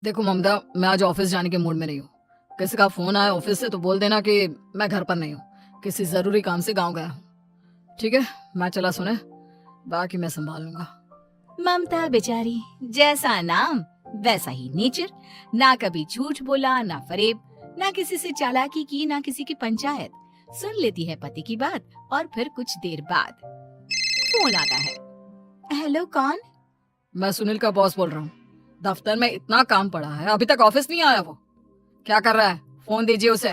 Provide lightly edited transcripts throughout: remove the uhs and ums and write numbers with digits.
देखो ममता, मैं आज ऑफिस जाने के मूड में नहीं हूँ। किसी का फोन आया ऑफिस से तो बोल देना कि मैं घर पर नहीं हूँ, किसी जरूरी काम से गांव गया हूँ। ठीक है, मैं चला सुने, बाकी मैं संभाल लूंगा। ममता बेचारी, जैसा नाम वैसा ही नेचर। ना कभी झूठ बोला, ना फरेब, ना किसी से चालाकी की, ना किसी की पंचायत। सुन लेती है पति की बात और फिर कुछ देर बाद फोन आता है। हेलो, कौन? मैं सुनील का बॉस बोल रहा हूँ। दफ्तर में इतना काम पड़ा है, अभी तक ऑफिस नहीं आया। वो क्या कर रहा है? फोन दीजिए उसे।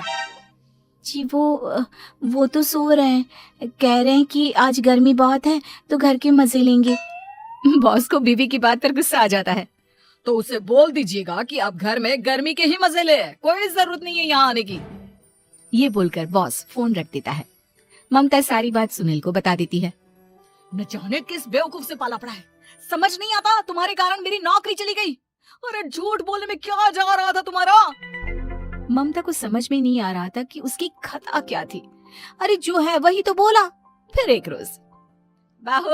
जी वो तो सो रहे हैं। कह रहे हैं कि आज गर्मी बहुत है तो घर के मजे लेंगे। बॉस को बीवी की बात पर गुस्सा आ जाता है। तो उसे बोल दीजिएगा कि अब घर में गर्मी के ही मजे ले, कोई जरूरत नहीं है यहाँ आने की। ये बोलकर बॉस फोन रख देता है। ममता सारी बात सुनील को बता देती है। न जाने किस बेवकूफ से पाला पड़ा है, समझ नहीं आता। तुम्हारे कारण मेरी नौकरी चली गई। अरे झूठ बोलने में क्या जा रहा था तुम्हारा? ममता को समझ में नहीं आ रहा था कि उसकी खता क्या थी। अरे जो है वही तो बोला। फिर एक रोज, बहू,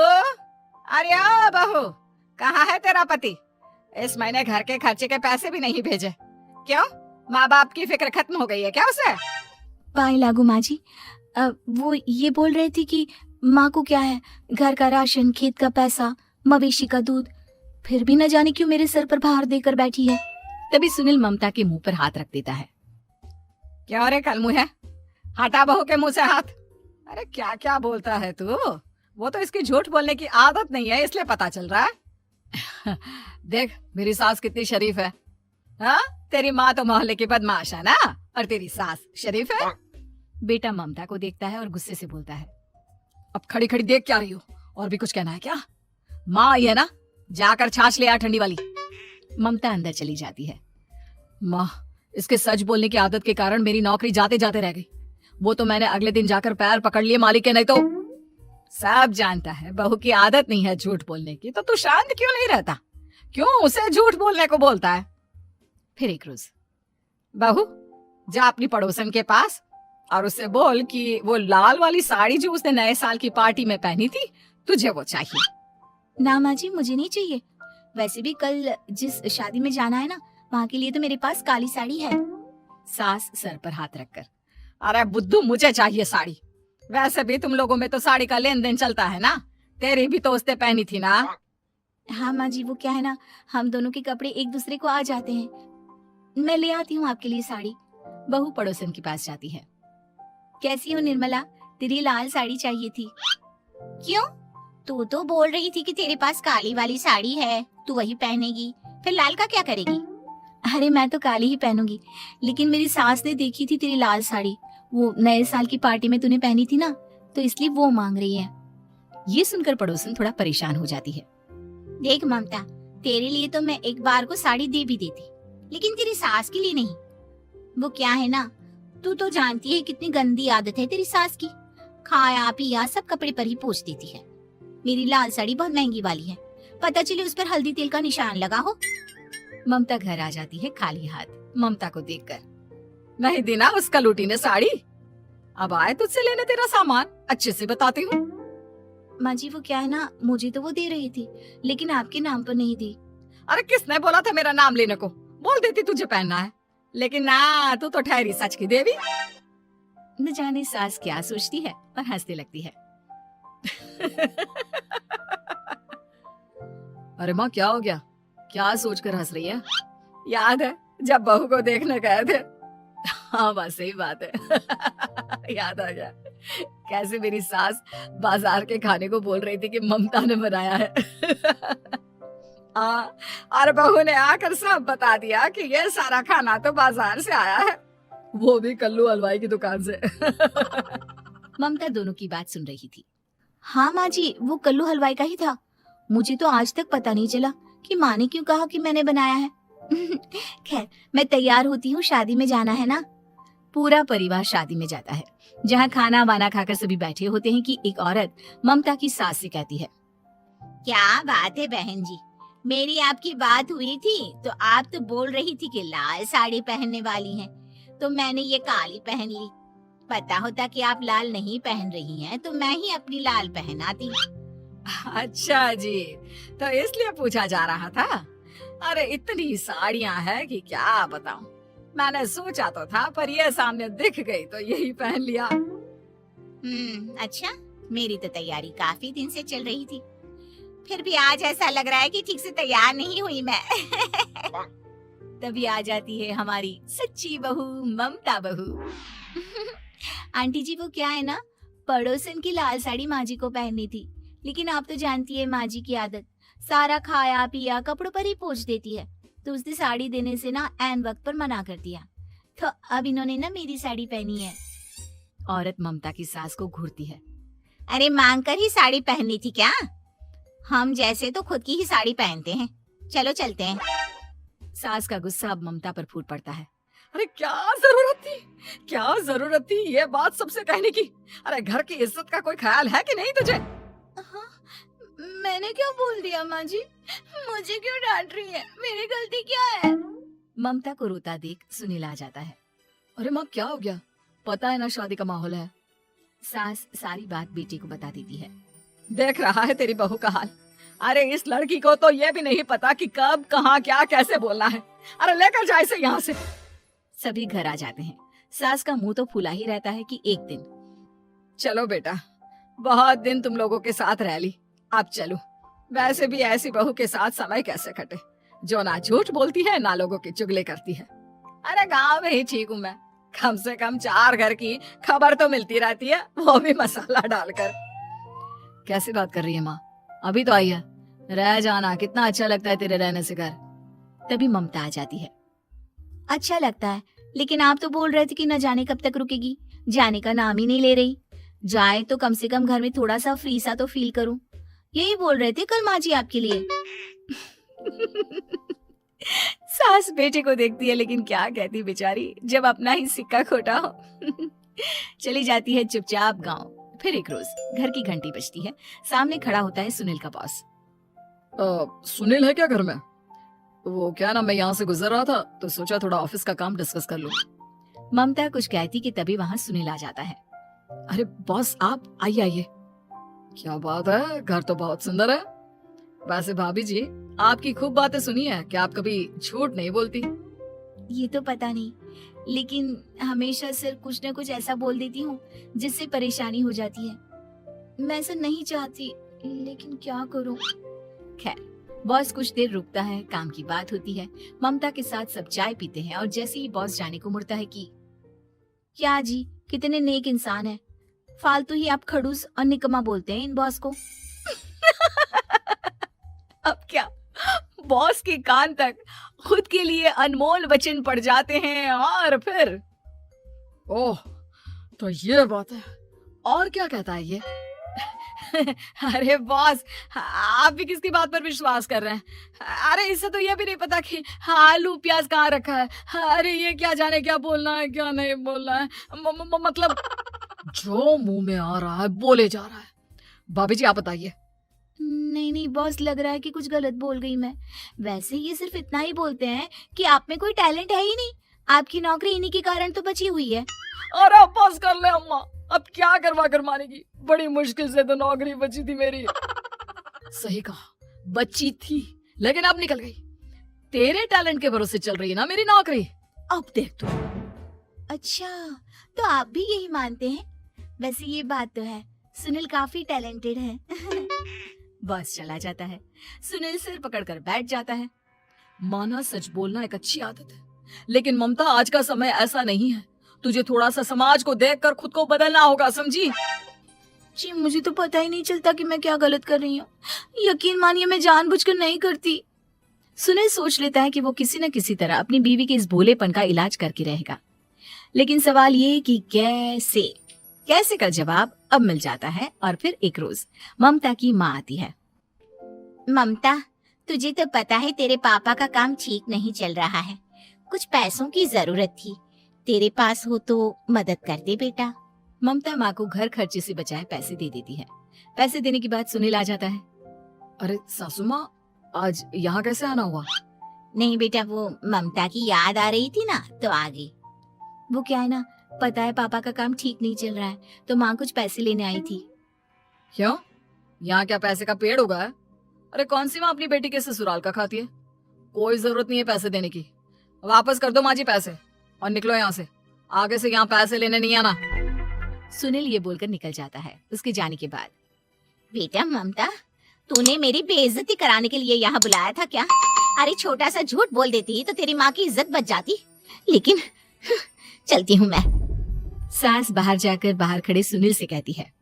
अरे ओ बहू, कहाँ है तेरा पति? इस महीने घर के खर्चे के पैसे भी नहीं भेजे। क्यों? माँ बाप की फिक्र खत्म हो गई है क्या उसे? पाए लागू माँ जी, वो ये बोल रही थी कि माँ को क्या है, घर का राशन, खेत का पैसा, मवेशी का दूध, फिर भी न जाने क्यों मेरे सर पर भार देकर बैठी है। तभी सुनील ममता के मुंह पर हाथ रख देता है। क्या रे कलमुँह है, हटा बहू के मुंह से हाथ। अरे क्या क्या बोलता है तू? वो तो इसकी झूठ बोलने की आदत नहीं है, इसलिए पता चल रहा है। देख मेरी सास कितनी शरीफ है। हाँ, तेरी माँ तो मोहल्ले की बदमाश है ना, और तेरी सास शरीफ है। बेटा ममता को देखता है और गुस्से से बोलता है। अब खड़ी खड़ी देख क्या रही हो? और भी कुछ कहना है क्या? माँ आई है ना, जाकर छाछ ले आ ठंडी वाली। ममता अंदर चली जाती है। माँ, इसके सच बोलने की आदत के कारण मेरी नौकरी जाते जाते रह गई। वो तो मैंने अगले दिन जाकर पैर पकड़ लिए मालिक के, नहीं तो। सब जानता है बहू की आदत नहीं है झूठ बोलने की, तो तू शांत क्यों नहीं रहता? क्यों उसे झूठ बोलने को बोलता है? फिर एक रोज, बहू, जा अपनी पड़ोसन के पास और उससे बोल कि वो लाल वाली साड़ी जो उसने नए साल की पार्टी में पहनी थी, तुझे वो चाहिए। ना माँ जी, मुझे नहीं चाहिए। वैसे भी कल जिस शादी में जाना है ना, वहाँ के लिए तो मेरे पास काली साड़ी है। सास सर पर हाथ रखकर, अरे बुद्धू, मुझे चाहिए साड़ी। वैसे भी तुम लोगों में तो साड़ी का लेन देन चलता है ना, तेरी भी तो उसने पहनी थी ना। हाँ माँ जी, वो क्या है ना, हम दोनों के कपड़े एक दूसरे को आ जाते हैं। मैं ले आती हूँ आपके लिए साड़ी। बहू पड़ोसन के पास जाती है। कैसी हो निर्मला, तेरी लाल साड़ी चाहिए थी। क्यों? तू तो बोल रही थी कि तेरे पास काली वाली साड़ी है, तू वही पहनेगी, फिर लाल का क्या करेगी? अरे मैं तो काली ही पहनूंगी, लेकिन मेरी सास ने देखी थी तेरी लाल साड़ी, वो नए साल की पार्टी में तूने पहनी थी ना, तो इसलिए वो मांग रही है। ये सुनकर पड़ोसन थोड़ा परेशान हो जाती है। देख ममता, तेरे लिए तो मैं एक बार को साड़ी दे भी देती, लेकिन तेरी सास के लिए नहीं। वो क्या है ना, तू तो जानती है कितनी गंदी आदत है तेरी सास की। खाया पिया सब कपड़े पर ही पोंछ देती है। मेरी लाल साड़ी बहुत महंगी वाली है, पता चले उस पर हल्दी तेल का निशान लगा हो। ममता घर आ जाती है खाली हाथ, ममता को देखकर। नहीं दी ना उसका लूटी ने साड़ी, अब आए तुझसे लेने तेरा सामान, अच्छे से बताती हूँ। माँ जी, वो क्या है ना, मुझे तो वो दे रही थी, लेकिन आपके नाम पर नहीं दी। अरे किसने बोला था मेरा नाम लेने को? बोल देती तुझे पहनना है, लेकिन ना, तू तो ठहरी सच की देवी। न जाने सास क्या सोचती है और हंसने लगती है। अरे माँ, क्या हो गया? क्या सोचकर हंस रही है? याद है जब बहू को देखने गए थे? हाँ बस सही बात है। याद आ गया कैसे मेरी सास बाजार के खाने को बोल रही थी कि ममता ने बनाया है। और बहू ने आकर सब बता दिया कि ये सारा खाना तो बाजार से आया है, वो भी कल्लू हलवाई की दुकान से। ममता दोनों की बात सुन रही थी। हाँ माँ जी, वो कल्लू हलवाई का ही था। मुझे तो आज तक पता नहीं चला कि माँ ने क्यों कहा कि मैंने बनाया है। खैर, मैं तैयार होती हूँ, शादी में जाना है ना। पूरा परिवार शादी में जाता है, जहाँ खाना वाना खाकर सभी बैठे होते हैं कि एक औरत ममता की सास से कहती है। क्या बात है बहन जी, मेरी आपकी बात हुई थी तो आप तो बोल रही थी कि लाल साड़ी पहनने वाली हैं, तो मैंने ये काली पहन ली। पता होता कि आप लाल नहीं पहन रही हैं तो मैं ही अपनी लाल पहनाती। अच्छा जी, तो इसलिए पूछा जा रहा था। अरे इतनी साड़ियां हैं कि क्या बताऊं। मैंने सोचा तो था पर ये सामने दिख गई तो यही पहन लिया। अच्छा, मेरी तो तैयारी काफी दिन से चल रही थी, फिर भी आज ऐसा लग रहा है कि ठीक से तैयार नहीं हुई मैं। तभी आ जाती है हमारी सच्ची बहू ममता बहू। आंटी जी वो क्या है ना, पड़ोसन की लाल साड़ी माँ जी को पहननी थी, लेकिन आप तो जानती है माँ जी की आदत, सारा खाया पिया कपड़ों पर ही पोंछ देती है, तो उसने साड़ी देने से ना ऐन वक्त पर मना कर दिया, तो अब इन्होंने ना मेरी साड़ी पहनी है। औरत ममता की सास को घूरती है। अरे मांग कर ही साड़ी पहननी थी क्या? हम जैसे तो खुद की ही साड़ी पहनते हैं, चलो चलते हैं। सास का गुस्सा अब ममता पर फूट पड़ता है। अरे क्या जरूरत थी ये बात सबसे कहने की। अरे घर की इज्जत का कोई ख्याल है कि नहीं तुझे? हाँ, मैंने क्या बोल दिया माँ जी? मुझे क्यों डांट रही है? मेरी गलती क्या है? ममता को रोता देख सुनील आ जाता है। अरे माँ क्या हो गया? पता है ना शादी का माहौल है। सास सारी बात बेटी को बता देती है। देख रहा है तेरी बहू का हाल। अरे इस लड़की को तो ये भी नहीं पता कि कब कहाँ क्या कैसे बोलना है। अरे लेकर जा इसे यहाँ से। सभी घर आ जाते हैं। सास का मुंह तो फूला ही रहता है कि एक दिन। चलो बेटा, बहुत दिन तुम लोगों के साथ रह ली, अब चलो। वैसे भी ऐसी बहू के साथ समय कैसे कटे, जो ना झूठ बोलती है ना लोगों की चुगली करती है। अरे गाँव में ही ठीक हूँ मैं, कम से कम 4 घर की खबर तो मिलती रहती है, वो भी मसाला डालकर। कैसी बात कर रही है माँ? अभी तो आई है, रह जाना, कितना अच्छा लगता है तेरे रहने से घर। तभी ममता आ जाती है। अच्छा लगता है, लेकिन आप तो बोल रहे थे कि न जाने कब तक रुकेगी, जाने का नाम ही नहीं ले रही। जाए तो कम से कम घर में थोड़ा सा फ्री सा तो फील करूं, यही बोल रहे थे कल माँ जी आपके लिए। सास बेटे को देखती है लेकिन क्या कहती बेचारी, जब अपना ही सिक्का खोटा हो। चली जाती है चुपचाप गांव। फिर एक रोज घर की घंटी बजती है। सामने खड़ा होता है सुनील का बॉस। सुनील है क्या घर में? वो क्या ना, मैं यहाँ से गुजर रहा था तो सोचा थोड़ा ऑफिस का काम डिस्कस कर लूं। ममता कुछ कहती कि तभी वहाँ सुनील आ जाता है। अरे बॉस आप आइए आइए। क्या बात है, घर तो बहुत सुंदर है। वैसे भाभी जी आपकी खूब बातें सुनी है कि आप कभी झूठ नहीं बोलती। ये तो पता नहीं, लेकिन हमेशा सिर्फ कुछ न कुछ ऐसा बोल देती हूँ जिससे परेशानी हो जाती है। मैं ऐसा नहीं चाहती, लेकिन क्या करूँ। खैर बॉस कुछ देर रुकता है, काम की बात होती है। ममता के साथ सब चाय पीते हैं और जैसे ही बॉस जाने को मुड़ता है कि क्या जी, कितने नेक इंसान है, फालतू ही आप खड़ूस और निकम्मा बोलते हैं इन बॉस को। अब क्या, बॉस के कान तक खुद के लिए अनमोल वचन पड़ जाते हैं। और फिर ओह तो ये बात है, और क्या कहता है ये? अरे बॉस आप भी किसकी बात पर विश्वास कर रहे हैं? अरे इससे तो ये भी नहीं पता कि आलू प्याज कहाँ रखा है। अरे ये क्या जाने क्या बोलना है क्या नहीं बोलना है। मतलब जो मुंह में आ रहा है बोले जा रहा है। भाभी जी आप बताइए। नहीं नहीं बॉस, लग रहा है कि कुछ गलत बोल गई मैं। वैसे ये सिर्फ इतना ही बोलते हैं कि आप में कोई टैलेंट है ही नहीं, आपकी नौकरी इन्हीं के कारण तो बची हुई है। और अब बस कर ले अम्मा, अब क्या करवा कर मानेगी, बड़ी मुश्किल से तो नौकरी बची थी मेरी। सही कहा, बची थी लेकिन अब निकल गई। तेरे टैलेंट के भरोसे चल रही है ना मेरी नौकरी, अब देख तू। अच्छा, तो आप भी यही मानते हैं? वैसे ये बात तो है, सुनील काफी टैलेंटेड है। बस चला जाता है। सुनील सिर पकड़कर बैठ जाता है। माना सच बोलना एक अच्छी आदत है, लेकिन ममता आज का समय ऐसा नहीं है। तुझे थोड़ा सा समाज को देखकर खुद को बदलना होगा, समझी? जी मुझे तो पता ही नहीं चलता कि मैं क्या गलत कर रही हूँ। यकीन मानिए मैं जानबूझकर नहीं करती। सुनील सोच लेता है कि वो किसी न किसी तरह अपनी बीवी के इस भोलेपन का इलाज करके रहेगा, लेकिन सवाल ये कि कैसे का जवाब अब मिल जाता है। और फिर एक रोज ममता की माँ आती है। ममता, तुझे तो पता है तेरे पापा का काम ठीक नहीं चल रहा है, कुछ पैसों की जरूरत थी, तेरे पास हो तो मदद कर दे बेटा। ममता माँ को घर खर्चे से बचाए पैसे दे देती है। पैसे देने के बाद सुनील आ जाता है। अरे सासू माँ, आज यहाँ कैसे आना हुआ? नहीं बेटा, वो ममता की याद आ रही थी ना तो आ गई। वो क्या है ना, पता है पापा का काम ठीक नहीं चल रहा है तो माँ कुछ पैसे लेने आई थी। क्यों, यहाँ क्या पैसे का पेड़ उगा है? अरे कौन सी माँ अपनी बेटी के ससुराल का खाती है? कोई जरूरत नहीं है पैसे देने की। वापस कर दो माँ जी पैसे और निकलो यहाँ से। आगे से यहाँ पैसे लेने नहीं आना। सुनील ये बोलकर निकल जाता है। उसके जाने के बाद, बेटा ममता, तूने मेरी बेइज्जती कराने के लिए यहाँ बुलाया था क्या? अरे छोटा सा झूठ बोल देती तो तेरी माँ की इज्जत बच जाती, लेकिन चलती हूँ मैं। सास बाहर जाकर बाहर खड़े सुनील से कहती है,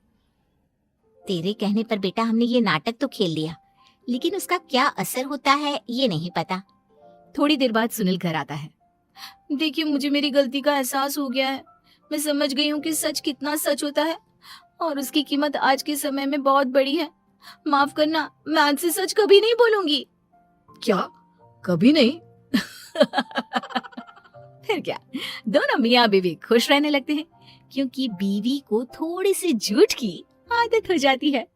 तेरे कहने पर बेटा हमने ये नाटक तो खेल लिया, लेकिन उसका क्या असर होता है ये नहीं पता। थोड़ी देर बाद सुनील घर आता है। देखिए, मुझे मेरी गलती का एहसास हो गया है। मैं समझ गई हूँ कि सच कितना सच होता है और उसकी कीमत आज के समय में बहुत बड़ी है। माफ करना, मैं आज से सच कभी नहीं बोलूंगी। क्या? कभी नहीं? फिर क्या, दोनों मियाँ बीवी खुश रहने लगते हैं, क्योंकि बीवी को थोड़ी सी झूठ की आदत हो जाती है।